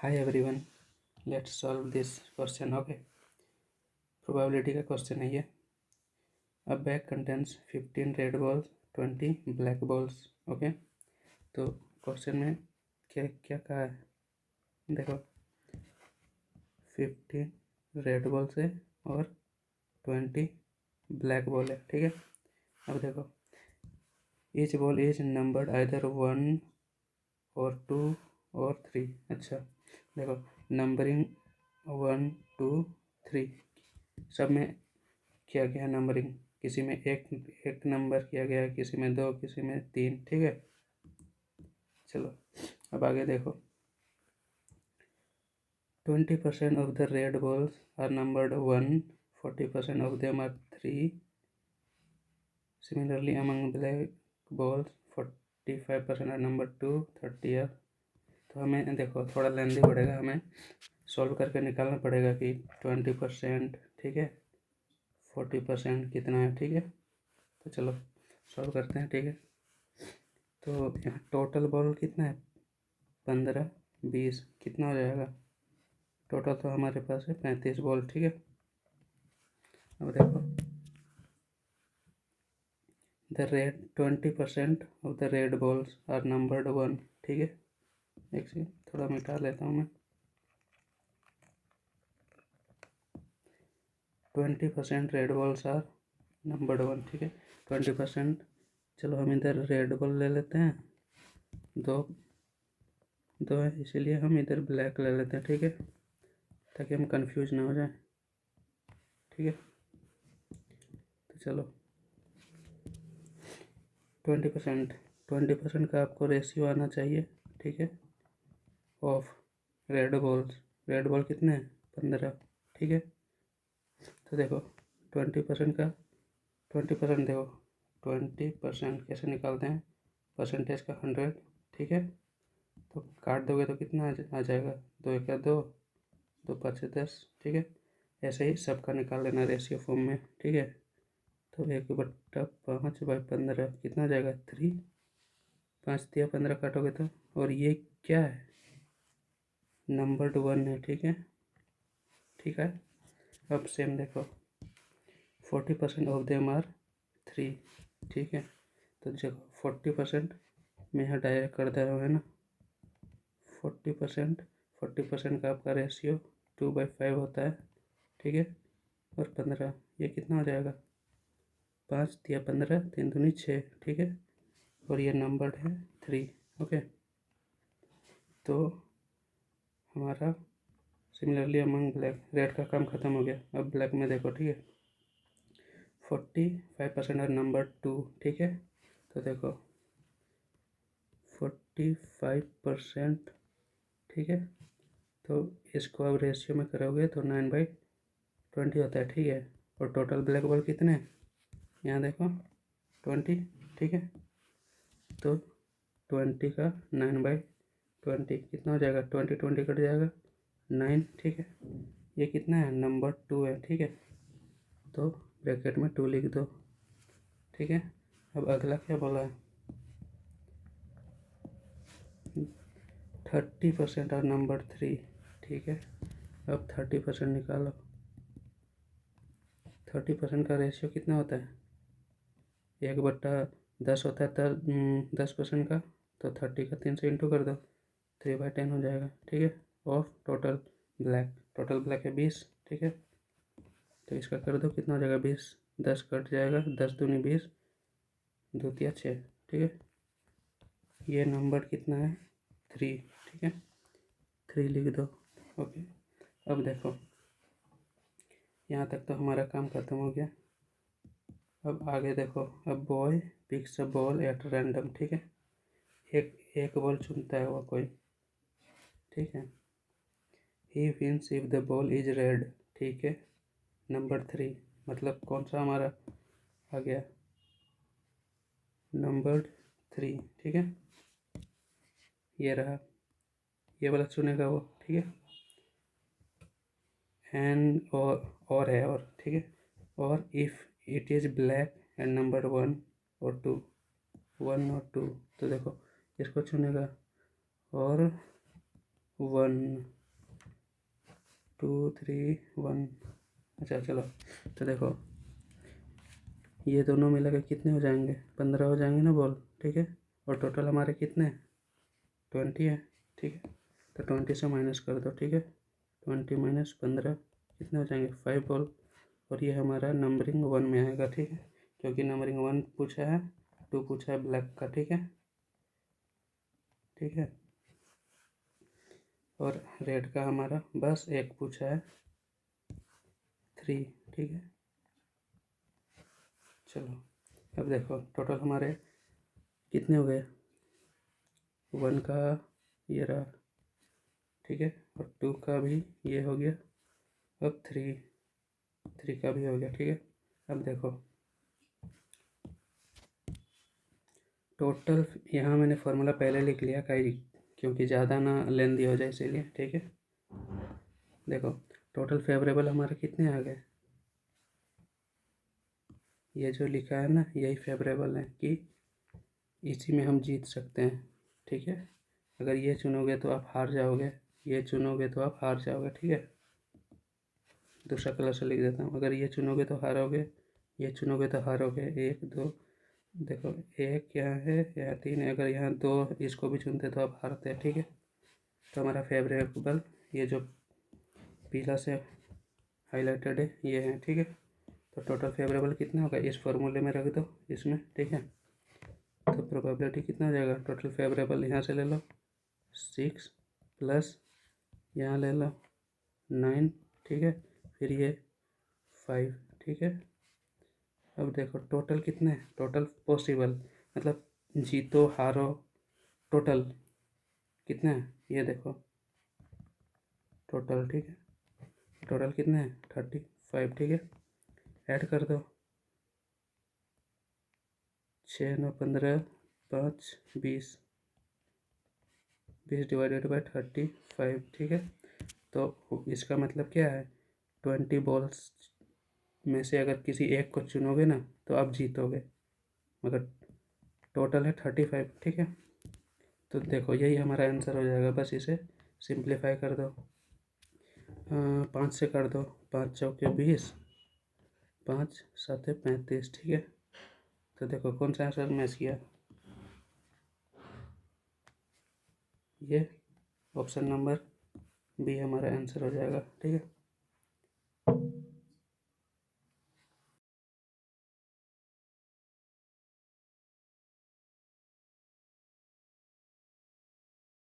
Hi everyone, let's solve this question. Okay, probability का question है ये. A bag contains 15 red balls, 20 black balls. Okay, तो question में क्या क्या कहा है देखो. 15 रेड बॉल्स है और 20 ब्लैक बॉल है. ठीक है, अब देखो each ball is numbered either 1 और 2 और 3. अच्छा देखो, नंबरिंग 1 2 3 सब में किया गया नंबरिंग. किसी में एक नंबर किया गया है, किसी में 2, किसी में 3. ठीक है, चलो अब आगे देखो. 20% off the red balls are numbered 1, 40% off them are 3. Similarly among black balls 45% are number 2, 30 are. तो हमें देखो थोड़ा लेंदी पड़ेगा, हमें सॉल्व करके निकालना पड़ेगा कि 20%, ठीक है, 40% कितना है. ठीक है, तो चलो सॉल्व करते हैं. ठीक है, तो यहाँ टोटल बॉल कितना है, 15 20 कितना हो जाएगा. टोटल तो हमारे पास है 35 बॉल. ठीक है, अब देखो the red 20% off the red balls are numbered 1. ठीक है, एक से थोड़ा मिटा लेता हूँ मैं. 20% रेड बॉल्स आर नंबर्ड 1. ठीक है, 20%. चलो हम इधर रेड बॉल ले लेते हैं, दो है, इसीलिए हम इधर ब्लैक ले लेते हैं. ठीक है, ताकि हम कंफ्यूज ना हो जाए. ठीक है, तो चलो 20% का आपको रेशियो आना चाहिए. ठीक है, ऑफ रेड बॉल कितने हैं, 15. ठीक है, तो देखो 20% का 20% देखो 20% कैसे निकालते हैं, परसेंटेज का 100. ठीक है, तो काट दोगे तो कितना आ जाएगा, 2 1 2, 2 5 10. ठीक है, ऐसे ही सबका निकाल लेना रेशियो फॉर्म में. ठीक है, तो 1/5/15 कितना आ जाएगा, 3. 5 दिया 15 काटोगे तो, और ये क्या है, नंबर 1 है. ठीक है, ठीक है, अब सेम देखो 40% ऑफ देम आर 3. ठीक है, तो देखो 40% में यहाँ डायरेक्ट कर दे रहा है ना. 40% का आपका रेशियो 2/5 होता है. ठीक है, और 15 ये कितना हो जाएगा, 5 दिया 15, 3 दूनी 6. ठीक है, और ये नंबर है 3. ओके, तो हमारा सिमिलरली अमंग ब्लैक, रेड का काम ख़त्म हो गया. अब ब्लैक में देखो. ठीक है, 45% और नंबर 2. ठीक है, तो देखो 45%. ठीक है, तो इसको अब रेशियो में करोगे तो 9/20 होता है. ठीक है, और टोटल ब्लैक बॉल कितने हैं, यहाँ देखो 20. ठीक है, तो 20 का 9/20 कितना हो जाएगा, 20 20 कट जाएगा 9. ठीक है, ये कितना है, नंबर 2 है. ठीक है, तो ब्रैकेट में 2 लिख दो. ठीक है, अब अगला क्या बोला है, 30% और नंबर 3. ठीक है, अब 30% निकालो. 30% का रेशियो कितना होता है, 1/10 होता है. 10% का, तो 30 का 3 से इंटू कर दो, 3/10 हो जाएगा. ठीक है, ऑफ टोटल ब्लैक है 20. ठीक है, तो इसका कर दो, कितना हो जाएगा, 20. 10 कट जाएगा, 10 दूनी 20, 2 तिया 6. ठीक है, ये नंबर कितना है, 3. ठीक है, 3 लिख दो. ओके, अब देखो यहाँ तक तो हमारा काम ख़त्म हो गया. अब आगे देखो, अब boy picks a ball at random. ठीक है, एक बॉल चुनता है वो कोई. ठीक है, he wins if the ball is red. ठीक है, नंबर 3 मतलब कौन सा हमारा आ गया, नंबर 3. ठीक है, ये रहा, ये वाला चुनेगा वो. ठीक है, एंड और है, और ठीक है, और if it is black and number 1 और 2, 1 और 2, तो देखो इसको चुनेगा और 1. 2 3 1। अच्छा चलो, तो देखो ये दोनों मिला के कितने हो जाएंगे, 15 हो जाएंगे ना बॉल, ठीक है। और टोटल हमारे कितने 20 है, ठीक है। तो 20 से माइनस कर दो, ठीक है। 20 माइनस 15 कितने हो जाएंगे 5 बॉल। और ये हमारा नंबरिंग 1 में आएगा, ठीक है, क्योंकि नंबरिंग 1 पूछा है, 2 पूछा है ब्लैक का, ठीक है, ठीक है। और रेड का हमारा बस एक पूछा है 3, ठीक है। चलो अब देखो टोटल हमारे कितने हो गए, 1 का ये रहा, ठीक है, और 2 का भी ये हो गया, अब 3 का भी हो गया, ठीक है। अब देखो टोटल, यहाँ मैंने फार्मूला पहले लिख लिया क्योंकि ज़्यादा ना लेंदी हो जाए इसीलिए, ठीक है। देखो टोटल फेवरेबल हमारे कितने आ गए, ये जो लिखा है ना यही फेवरेबल है कि इसी में हम जीत सकते हैं, ठीक है। अगर ये चुनोगे तो आप हार जाओगे, ये चुनोगे तो आप हार जाओगे, ठीक है। दूसरा कलर से लिख देता हूँ, अगर ये चुनोगे तो हारोगे, ये चुनोगे तो हारोगे। 1 2, देखो 1 यहाँ है, यहाँ 3 है, अगर यहाँ 2 इसको भी चुनते तो आप हारते हैं, ठीक है। तो हमारा फेवरेबल ये जो पीला से हाईलाइटेड है ये है, ठीक है। तो टोटल फेवरेबल कितना होगा, इस फॉर्मूले में रख दो इसमें, ठीक है। तो प्रोबेबिलिटी कितना हो जाएगा, टोटल फेवरेबल यहाँ से ले लो 6 प्लस यहाँ ले लो 9, ठीक है, फिर ये 5, ठीक है। अब देखो टोटल कितने, टोटल पॉसिबल मतलब जीतो हारो टोटल कितने हैं, ये देखो टोटल, ठीक है। टोटल कितने हैं 35, ठीक है। ऐड कर दो 6 9 15 5 20 डिवाइडेड बाई 35, ठीक है। तो इसका मतलब क्या है, 20 बॉल्स में से अगर किसी एक को चुनोगे ना तो आप जीतोगे, मगर टोटल है 35, ठीक है। तो देखो यही हमारा आंसर हो जाएगा, बस इसे सिंप्लीफाई कर दो, 5 से कर दो, 5 चौके 20, 5 7 35, ठीक है। तो देखो कौन सा आंसर मैच किया, ये ऑप्शन नंबर बी हमारा आंसर हो जाएगा, ठीक है।